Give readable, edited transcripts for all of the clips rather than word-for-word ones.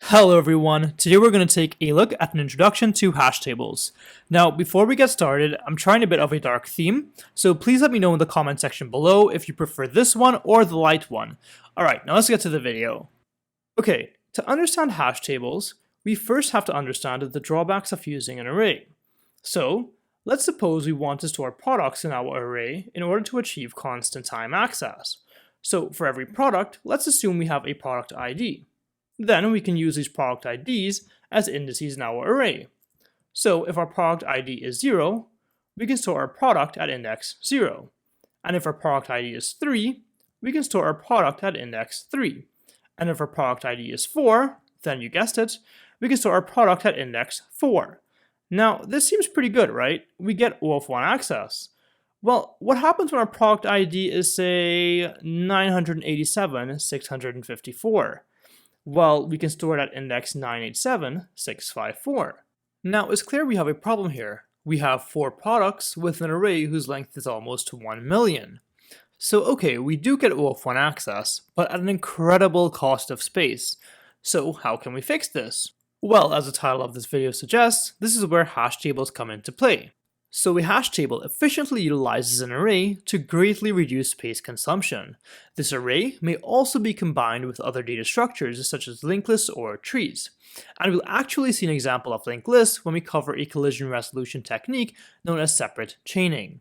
Hello everyone, today we're going to take a look at an introduction to hash tables. Now before we get started, I'm trying a bit of a dark theme, so please let me know in the comment section below if you prefer this one or the light one. Alright, now let's get to the video. Okay, to understand hash tables, we first have to understand the drawbacks of using an array. So, let's suppose we want to store products in our array in order to achieve constant time access. So for every product, let's assume we have a product ID. Then we can use these product IDs as indices in our array. So if our product ID is 0, we can store our product at index 0. And if our product ID is 3, we can store our product at index 3. And if our product ID is 4, then you guessed it, we can store our product at index 4. Now, this seems pretty good, right? We get O of 1 access. Well, what happens when our product ID is, say, 987,654? Well, we can store it at index 987,654. Now, it's clear we have a problem here. We have 4 products with an array whose length is almost 1 million. So okay, we do get O of 1 access, but at an incredible cost of space. So how can we fix this? Well, as the title of this video suggests, this is where hash tables come into play. So a hash table efficiently utilizes an array to greatly reduce space consumption. This array may also be combined with other data structures such as linked lists or trees. And we'll actually see an example of linked lists when we cover a collision resolution technique known as separate chaining.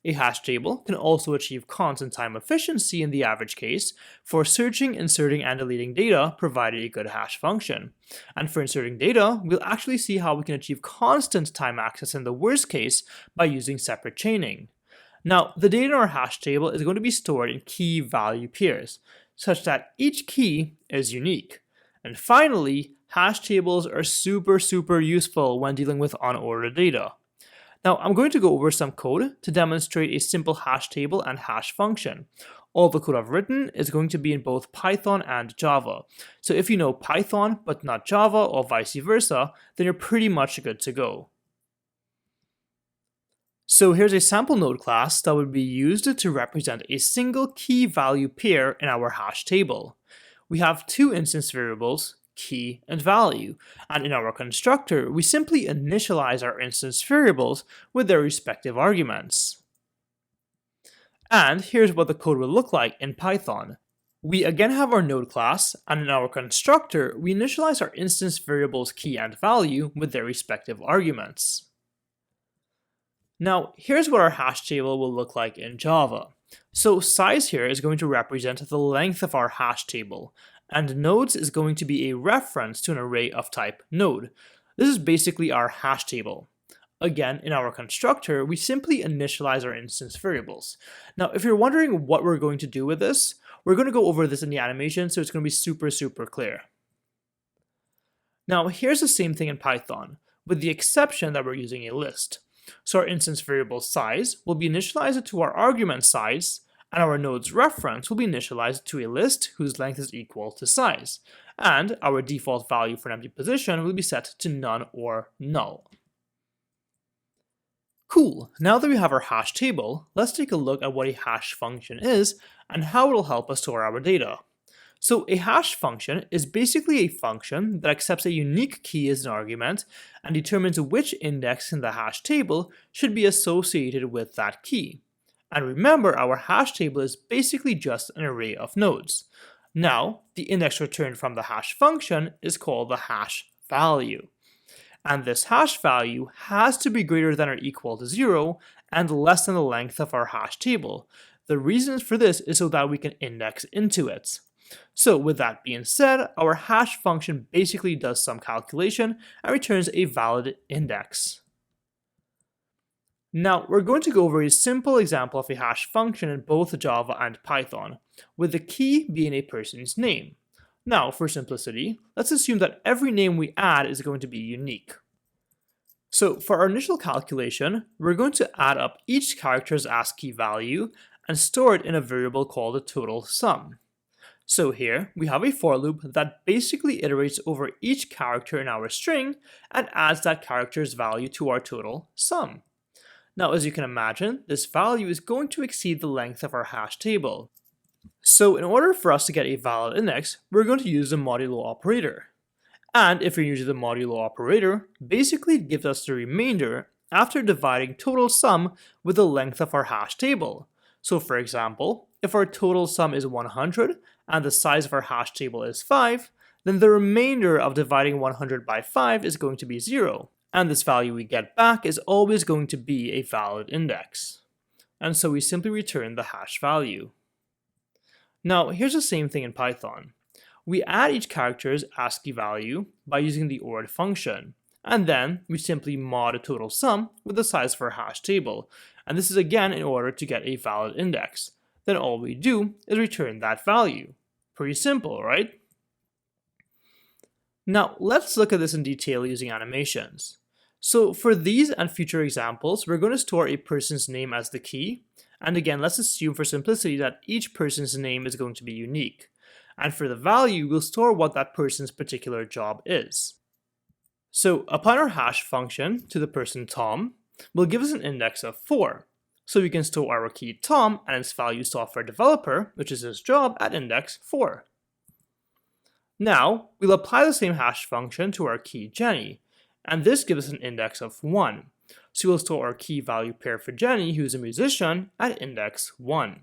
A hash table can also achieve constant time efficiency in the average case for searching, inserting, and deleting data provided a good hash function. And for inserting data, we'll actually see how we can achieve constant time access in the worst case by using separate chaining. Now, the data in our hash table is going to be stored in key value pairs, such that each key is unique. And finally, hash tables are super useful when dealing with unordered data. Now, I'm going to go over some code to demonstrate a simple hash table and hash function. All the code I've written is going to be in both Python and Java. So if you know Python but not Java or vice versa, then you're pretty much good to go. So here's a sample node class that would be used to represent a single key value pair in our hash table. We have 2 instance variables, key and value, and in our constructor we simply initialize our instance variables with their respective arguments. And here's what the code will look like in Python. We again have our node class, and in our constructor we initialize our instance variables key and value with their respective arguments. Now here's what our hash table will look like in Java. So size here is going to represent the length of our hash table, and nodes is going to be a reference to an array of type node. This is basically our hash table. Again, in our constructor, we simply initialize our instance variables. Now, if you're wondering what we're going to do with this, we're going to go over this in the animation, so it's going to be super clear. Now, here's the same thing in Python, with the exception that we're using a list. So our instance variable size will be initialized to our argument size, and our node's reference will be initialized to a list whose length is equal to size, and our default value for an empty position will be set to none or null. Cool, now that we have our hash table, let's take a look at what a hash function is and how it will help us store our data. So a hash function is basically a function that accepts a unique key as an argument and determines which index in the hash table should be associated with that key. And remember, our hash table is basically just an array of nodes. Now, the index returned from the hash function is called the hash value. And this hash value has to be greater than or equal to 0 and less than the length of our hash table. The reason for this is so that we can index into it. So with that being said, our hash function basically does some calculation and returns a valid index. Now, we're going to go over a simple example of a hash function in both Java and Python, with the key being a person's name. Now, for simplicity, let's assume that every name we add is going to be unique. So for our initial calculation, we're going to add up each character's ASCII value and store it in a variable called the total sum. So here, we have a for loop that basically iterates over each character in our string and adds that character's value to our total sum. Now, as you can imagine, this value is going to exceed the length of our hash table. So in order for us to get a valid index, we're going to use the modulo operator. And if you're using the modulo operator, basically it gives us the remainder after dividing total sum with the length of our hash table. So for example, if our total sum is 100 and the size of our hash table is 5, then the remainder of dividing 100 by 5 is going to be 0. And this value we get back is always going to be a valid index. And so we simply return the hash value. Now here's the same thing in Python. We add each character's ASCII value by using the ORD function, and then we simply mod a total sum with the size of our hash table, and this is again in order to get a valid index. Then all we do is return that value. Pretty simple, right? Now let's look at this in detail using animations. So for these and future examples, we're going to store a person's name as the key, and again let's assume for simplicity that each person's name is going to be unique. And for the value, we'll store what that person's particular job is. So applying our hash function to the person Tom will give us an index of 4. So we can store our key Tom and its value software developer, which is his job, at index 4. Now, we'll apply the same hash function to our key Jenny, and this gives us an index of 1. So we'll store our key value pair for Jenny, who's a musician, at index 1.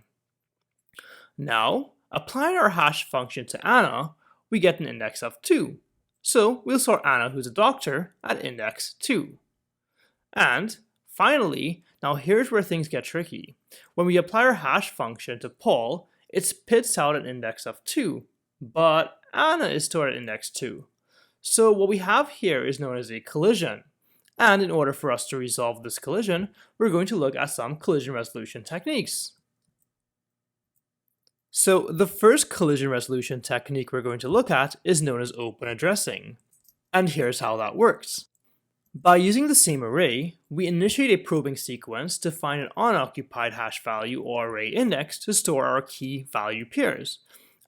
Now, applying our hash function to Anna, we get an index of 2. So we'll store Anna, who's a doctor, at index 2. And finally, now here's where things get tricky. When we apply our hash function to Paul, it spits out an index of 2, but Anna is stored at index 2. So what we have here is known as a collision. And in order for us to resolve this collision, we're going to look at some collision resolution techniques. So the first collision resolution technique we're going to look at is known as OpenAddressing. And here's how that works. By using the same array, we initiate a probing sequence to find an unoccupied hash value or array index to store our key value pairs.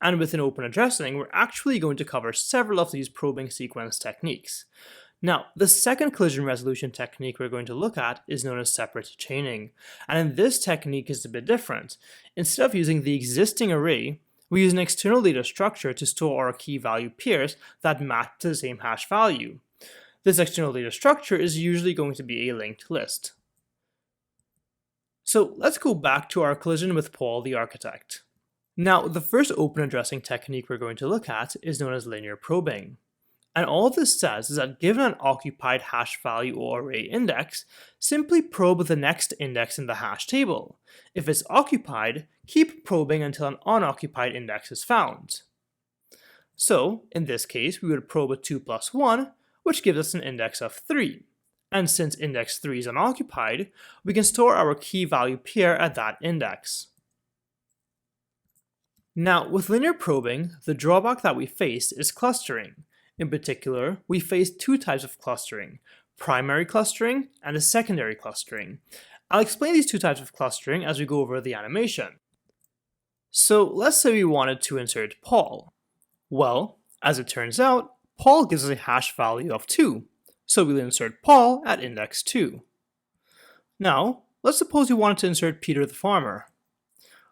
And within OpenAddressing, we're actually going to cover several of these probing sequence techniques. Now, the second collision resolution technique we're going to look at is known as separate chaining, and in this technique is a bit different. Instead of using the existing array, we use an external data structure to store our key value pairs that match to the same hash value. This external data structure is usually going to be a linked list. So let's go back to our collision with Paul the architect. Now, the first OpenAddressing technique we're going to look at is known as linear probing. And all this says is that given an occupied hash value or array index, simply probe the next index in the hash table. If it's occupied, keep probing until an unoccupied index is found. So, in this case, we would probe a 2 plus 1, which gives us an index of 3. And since index 3 is unoccupied, we can store our key value pair at that index. Now, with linear probing, the drawback that we face is clustering. In particular, we face two types of clustering, primary clustering and a secondary clustering. I'll explain these two types of clustering as we go over the animation. So let's say we wanted to insert Paul. Well, as it turns out, Paul gives us a hash value of 2, so we'll insert Paul at index 2. Now, let's suppose we wanted to insert Peter the farmer.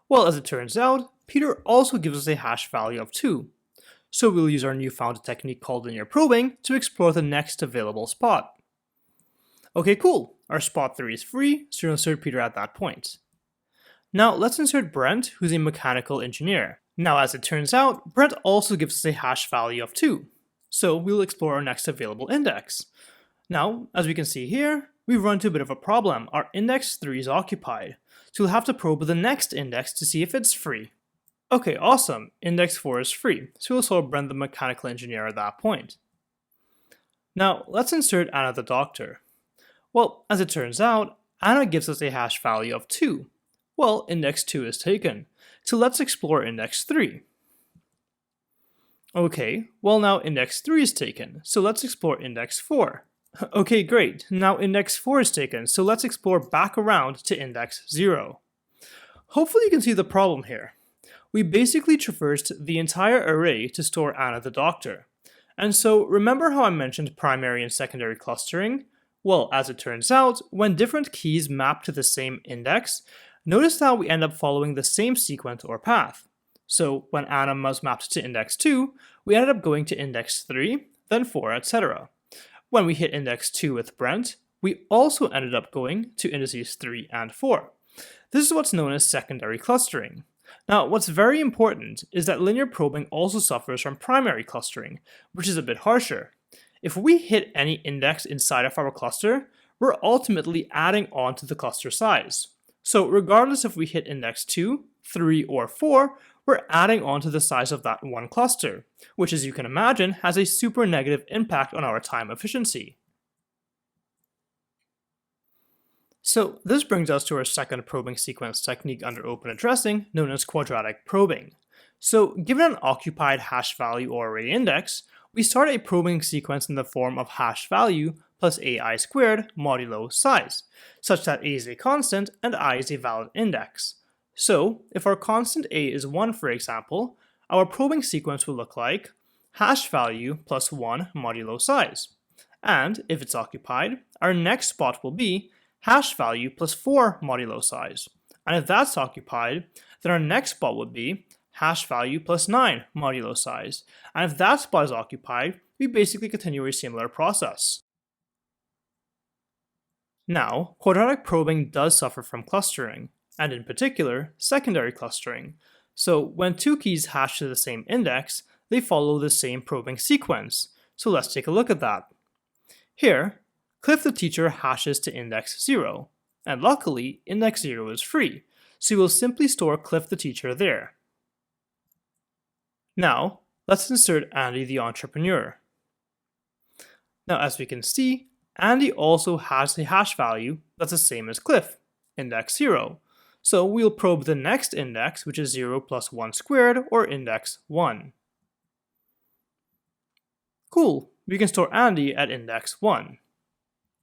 Well, as it turns out, Peter also gives us a hash value of 2. So we'll use our newfound technique called linear probing to explore the next available spot. Okay, cool. Our spot 3 is free, so we'll insert Peter at that point. Now let's insert Brent, who's a mechanical engineer. Now as it turns out, Brent also gives us a hash value of 2. So we'll explore our next available index. Now, as we can see here, we've run into a bit of a problem. Our index 3 is occupied, so we'll have to probe the next index to see if it's free. Okay, awesome. Index 4 is free, so we'll sort Brent the mechanical engineer at that point. Now, let's insert Anna the doctor. Well, as it turns out, Anna gives us a hash value of 2. Well, index 2 is taken, so let's explore index 3. Okay, well now index 3 is taken, so let's explore index 4. Okay, great. Now index 4 is taken, so let's explore back around to index 0. Hopefully you can see the problem here. We basically traversed the entire array to store Anna the doctor. And so remember how I mentioned primary and secondary clustering? Well, as it turns out, when different keys map to the same index, notice that we end up following the same sequence or path. So when Anna was mapped to index 2, we ended up going to index 3, then 4, etc. When we hit index 2 with Brent, we also ended up going to indices 3 and 4. This is what's known as secondary clustering. Now, what's very important is that linear probing also suffers from primary clustering, which is a bit harsher. If we hit any index inside of our cluster, we're ultimately adding on to the cluster size. So regardless if we hit index 2, 3, or 4, we're adding on to the size of that one cluster, which as you can imagine has a super negative impact on our time efficiency. So this brings us to our second probing sequence technique under OpenAddressing, known as quadratic probing. So given an occupied hash value or array index, we start a probing sequence in the form of hash value plus ai squared modulo size, such that a is a constant and I is a valid index. So if our constant a is 1, for example, our probing sequence will look like hash value plus 1 modulo size. And if it's occupied, our next spot will be hash value plus 4 modulo size. And if that's occupied, then our next spot would be hash value plus 9 modulo size. And if that spot is occupied, we basically continue a similar process. Now, quadratic probing does suffer from clustering, and in particular, secondary clustering. So when two keys hash to the same index, they follow the same probing sequence. So let's take a look at that. Here, Cliff the teacher hashes to index 0, and luckily index 0 is free, so we will simply store Cliff the teacher there. Now, let's insert Andy the entrepreneur. Now as we can see, Andy also has a hash value that's the same as Cliff, index 0, so we'll probe the next index, which is 0 plus 1 squared, or index 1. Cool, we can store Andy at index 1.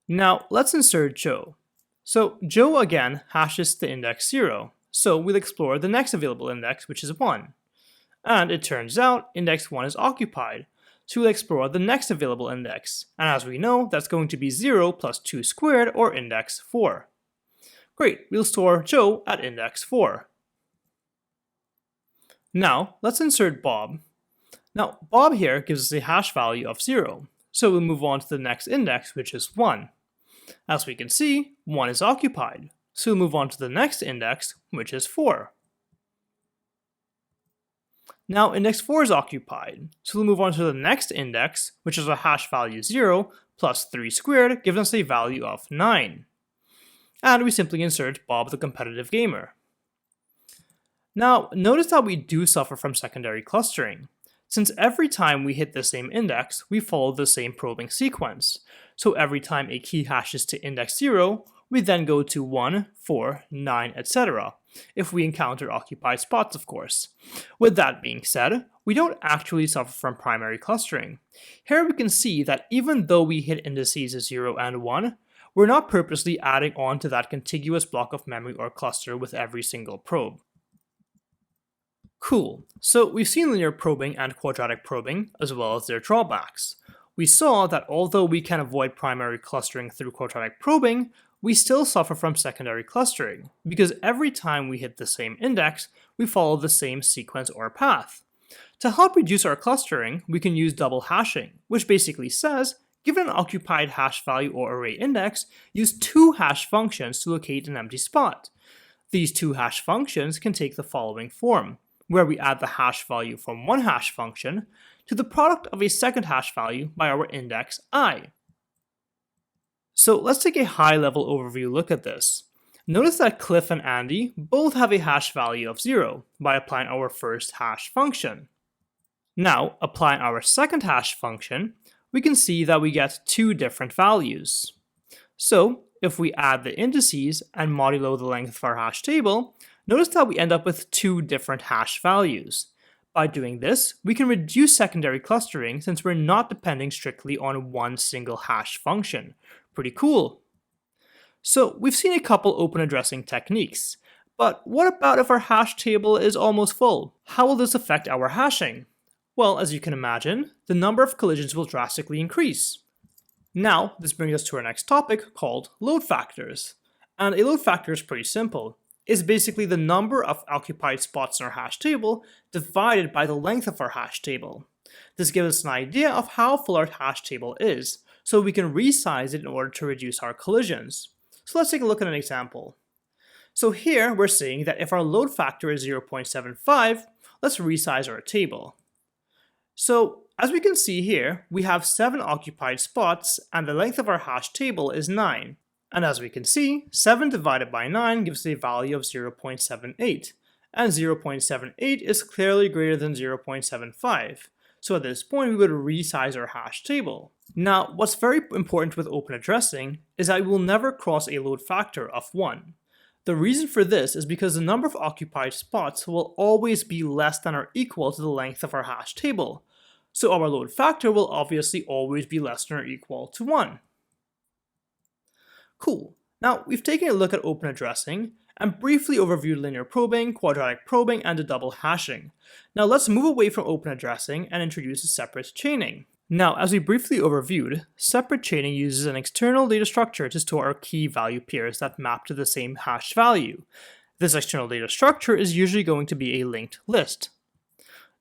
Now let's insert Joe. So Joe again hashes to index 0, so we'll explore the next available index, which is 1. And it turns out index 1 is occupied, so we'll explore the next available index, and as we know, that's going to be 0 plus 2 squared, or index 4. Great, we'll store Joe at index 4. Now let's insert Bob. Now Bob here gives us a hash value of 0, so we'll move on to the next index, which is 1. As we can see, 1 is occupied, so we'll move on to the next index, which is 4. Now index 4 is occupied, so we'll move on to the next index, which is a hash value 0 plus 3 squared, giving us a value of 9. And we simply insert Bob the competitive gamer. Now notice that we do suffer from secondary clustering, since every time we hit the same index, we follow the same probing sequence. So every time a key hashes to index 0, we then go to 1, 4, 9, etc. if we encounter occupied spots, of course. With that being said, we don't actually suffer from primary clustering. Here we can see that even though we hit indices 0 and 1, we're not purposely adding on to that contiguous block of memory or cluster with every single probe. Cool, so we've seen linear probing and quadratic probing, as well as their drawbacks. We saw that although we can avoid primary clustering through quadratic probing, we still suffer from secondary clustering, because every time we hit the same index, we follow the same sequence or path. To help reduce our clustering, we can use double hashing, which basically says, given an occupied hash value or array index, use 2 hash functions to locate an empty spot. These 2 hash functions can take the following form, where we add the hash value from one hash function to the product of a second hash value by our index I. So let's take a high-level overview look at this. Notice that Cliff and Andy both have a hash value of 0 by applying our first hash function. Now, applying our second hash function, we can see that we get 2 different values. So, if we add the indices and modulo the length of our hash table, notice that we end up with 2 different hash values. By doing this, we can reduce secondary clustering since we're not depending strictly on one single hash function. Pretty cool. So we've seen a couple open addressing techniques, but what about if our hash table is almost full? How will this affect our hashing? Well, as you can imagine, the number of collisions will drastically increase. Now, this brings us to our next topic called load factors. And a load factor is pretty simple. It's basically the number of occupied spots in our hash table divided by the length of our hash table. This gives us an idea of how full our hash table is, so we can resize it in order to reduce our collisions. So let's take a look at an example. So here we're seeing that if our load factor is 0.75, let's resize our table. So as we can see here, we have 7 occupied spots and the length of our hash table is 9. And as we can see, 7 divided by 9 gives a value of 0.78. And 0.78 is clearly greater than 0.75. So at this point, we would resize our hash table. Now, what's very important with open addressing is that we will never cross a load factor of 1. The reason for this is because the number of occupied spots will always be less than or equal to the length of our hash table. So our load factor will obviously always be less than or equal to 1. Cool. Now, we've taken a look at open addressing and briefly overviewed linear probing, quadratic probing, and the double hashing. Now let's move away from open addressing and introduce separate chaining. Now, as we briefly overviewed, separate chaining uses an external data structure to store our key value pairs that map to the same hash value. This external data structure is usually going to be a linked list.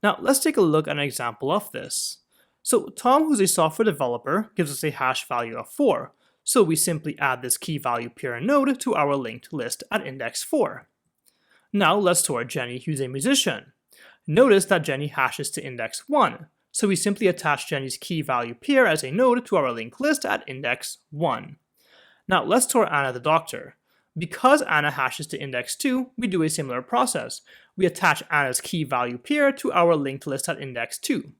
Now, let's take a look at an example of this. So Tom, who's a software developer, gives us a hash value of 4. So we simply add this key value pair node to our linked list at index 4. Now let's store Jenny, who's a musician. Notice that Jenny hashes to index 1, so we simply attach Jenny's key value pair as a node to our linked list at index 1. Now let's store Anna the doctor. Because Anna hashes to index 2, we do a similar process. We attach Anna's key value pair to our linked list at index 2.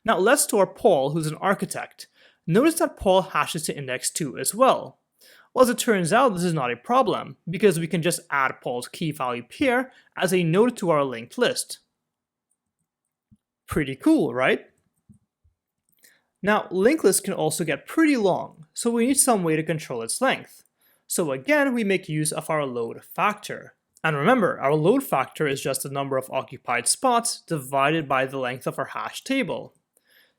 Now let's store Paul, who's an architect. Notice that Paul hashes to index 2 as well. Well, as it turns out, this is not a problem, because we can just add Paul's key value pair as a node to our linked list. Pretty cool, right? Now, linked lists can also get pretty long, so we need some way to control its length. So again, we make use of our load factor. And remember, our load factor is just the number of occupied spots divided by the length of our hash table.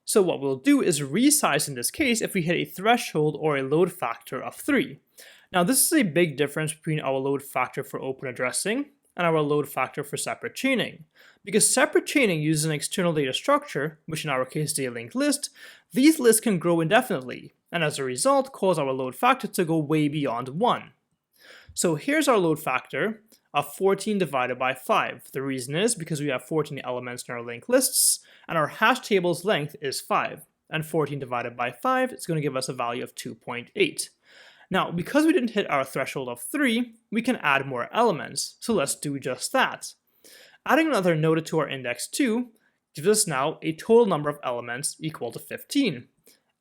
So what we'll do is resize in this case if we hit a threshold or a load factor of 3. Now this is a big difference between our load factor for open addressing and our load factor for separate chaining. Because separate chaining uses an external data structure, which in our case is a linked list, these lists can grow indefinitely, and as a result cause our load factor to go way beyond 1. So here's our load factor of 14 divided by 5. The reason is because we have 14 elements in our linked lists, and our hash table's length is 5. And 14 divided by 5 is going to give us a value of 2.8. Now, because we didn't hit our threshold of 3, we can add more elements, so let's do just that. Adding another node to our index 2 gives us now a total number of elements equal to 15.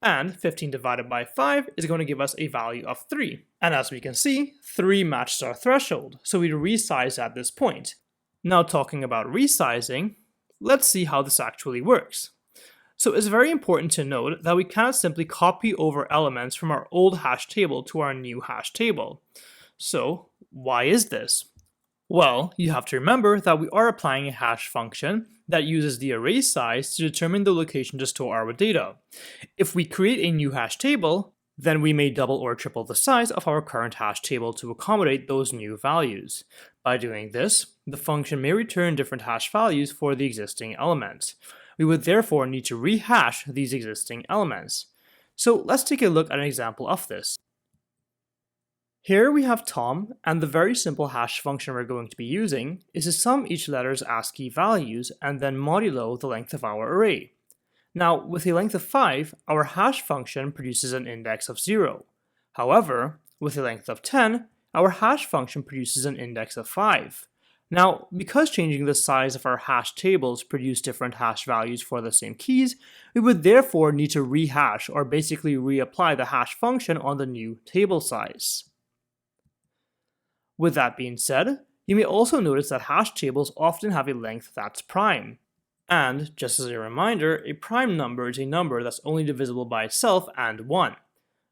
And 15 divided by 5 is going to give us a value of 3. And as we can see, 3 matches our threshold, so we resize at this point. Now talking about resizing, let's see how this actually works. So it's very important to note that we cannot simply copy over elements from our old hash table to our new hash table. So why is this? Well, you have to remember that we are applying a hash function that uses the array size to determine the location to store our data. If we create a new hash table, then we may double or triple the size of our current hash table to accommodate those new values. By doing this, the function may return different hash values for the existing elements. We would therefore need to rehash these existing elements. So let's take a look at an example of this. Here we have Tom, and the very simple hash function we're going to be using is to sum each letter's ASCII values and then modulo the length of our array. Now, with a length of 5, our hash function produces an index of 0. However, with a length of 10, our hash function produces an index of 5. Now, because changing the size of our hash tables produce different hash values for the same keys, we would therefore need to rehash or basically reapply the hash function on the new table size. With that being said, you may also notice that hash tables often have a length that's prime. And, just as a reminder, a prime number is a number that's only divisible by itself and 1.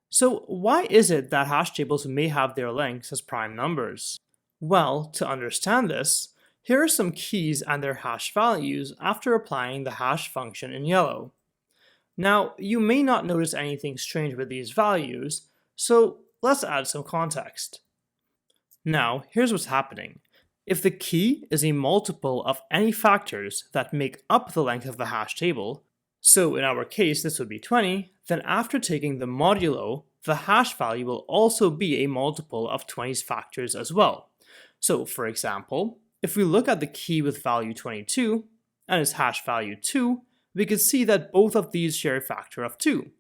So why is it that hash tables may have their lengths as prime numbers? Well, to understand this, here are some keys and their hash values after applying the hash function in yellow. Now, you may not notice anything strange with these values, so let's add some context. Now, here's what's happening. If the key is a multiple of any factors that make up the length of the hash table, So in our case, this would be 20, then after taking the modulo, the hash value will also be a multiple of 20's factors as well. So for example, if we look at the key with value 22 and its hash value 2, we can see that both of these share a factor of 2.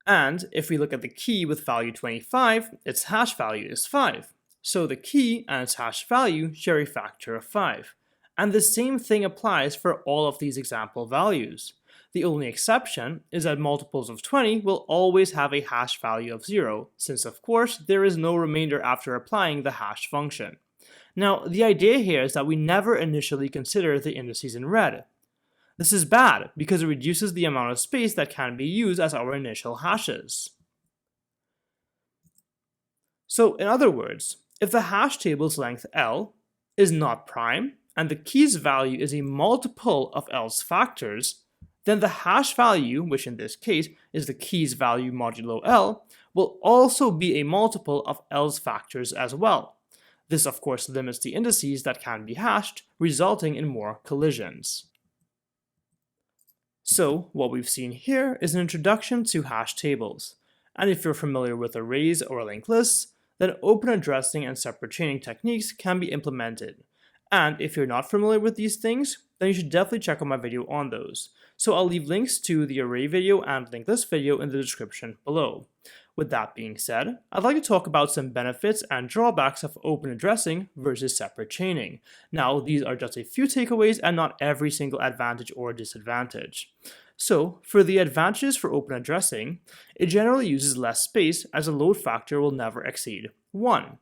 And if we look at the key with value 25, its hash value is 5. So the key and its hash value share a factor of 5. And the same thing applies for all of these example values. The only exception is that multiples of 20 will always have a hash value of 0, since of course there is no remainder after applying the hash function. Now, the idea here is that we never initially consider the indices in red. This is bad because it reduces the amount of space that can be used as our initial hashes. So in other words, if the hash table's length L is not prime and the key's value is a multiple of L's factors, then the hash value, which in this case is the key's value modulo L, will also be a multiple of L's factors as well. This of course limits the indices that can be hashed, resulting in more collisions. So what we've seen here is an introduction to hash tables, and if you're familiar with arrays or linked lists, then open addressing and separate chaining techniques can be implemented. And if you're not familiar with these things, then you should definitely check out my video on those. So I'll leave links to the array video and linked list video in the description below. With that being said, I'd like to talk about some benefits and drawbacks of open addressing versus separate chaining. Now, these are just a few takeaways and not every single advantage or disadvantage. So, for the advantages for open addressing, it generally uses less space as the load factor will never exceed 1.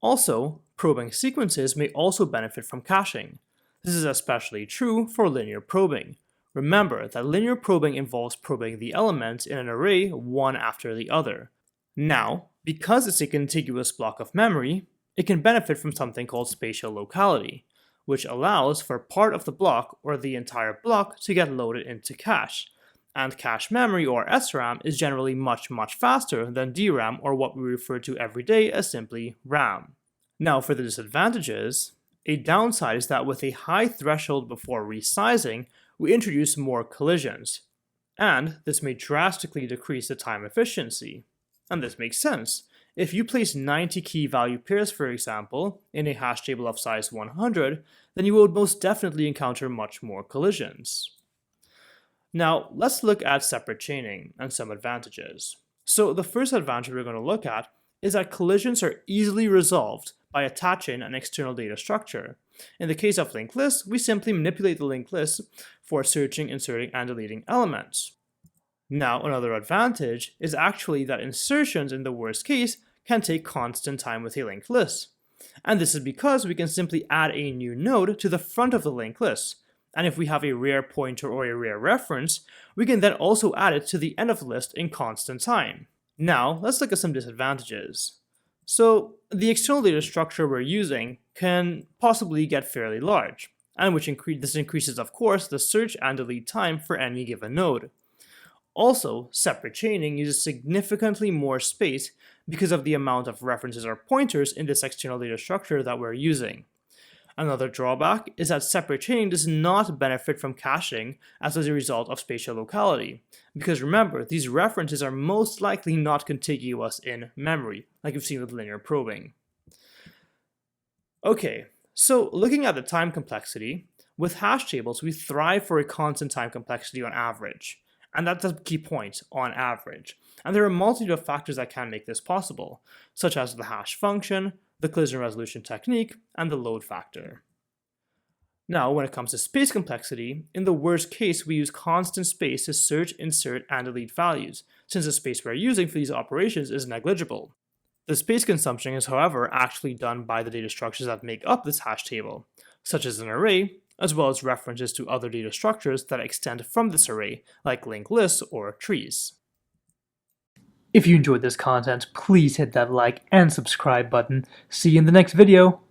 Also, probing sequences may also benefit from caching. This is especially true for linear probing. Remember that linear probing involves probing the elements in an array one after the other. Now, because it's a contiguous block of memory, it can benefit from something called spatial locality, which allows for part of the block or the entire block to get loaded into cache. And cache memory or SRAM is generally much faster than DRAM or what we refer to every day as simply RAM. Now for the disadvantages, a downside is that with a high threshold before resizing, we introduce more collisions, and this may drastically decrease the time efficiency. And this makes sense. If you place 90 key value pairs, for example, in a hash table of size 100, then you would most definitely encounter much more collisions. Now, let's look at separate chaining and some advantages. So the first advantage we're going to look at is that collisions are easily resolved by attaching an external data structure. In the case of linked lists, we simply manipulate the linked list for searching, inserting, and deleting elements. Now, another advantage is actually that insertions in the worst case can take constant time with a linked list. And this is because we can simply add a new node to the front of the linked list. And if we have a rare pointer or a rare reference, we can then also add it to the end of the list in constant time. Now, let's look at some disadvantages. So, the external data structure we're using can possibly get fairly large, and this increases, of course, the search and delete time for any given node. Also, separate chaining uses significantly more space because of the amount of references or pointers in this external data structure that we're using. Another drawback is that separate chaining does not benefit from caching as a result of spatial locality, because remember, these references are most likely not contiguous in memory, like we've seen with linear probing. Okay, so looking at the time complexity, with hash tables we thrive for a constant time complexity on average, and that's the key point, on average. And there are a multitude of factors that can make this possible, such as the hash function, the collision resolution technique, and the load factor. Now, when it comes to space complexity, in the worst case, we use constant space to search, insert, and delete values, since the space we're using for these operations is negligible. The space consumption is, however, actually done by the data structures that make up this hash table, such as an array, as well as references to other data structures that extend from this array, like linked lists or trees. If you enjoyed this content, please hit that like and subscribe button. See you in the next video!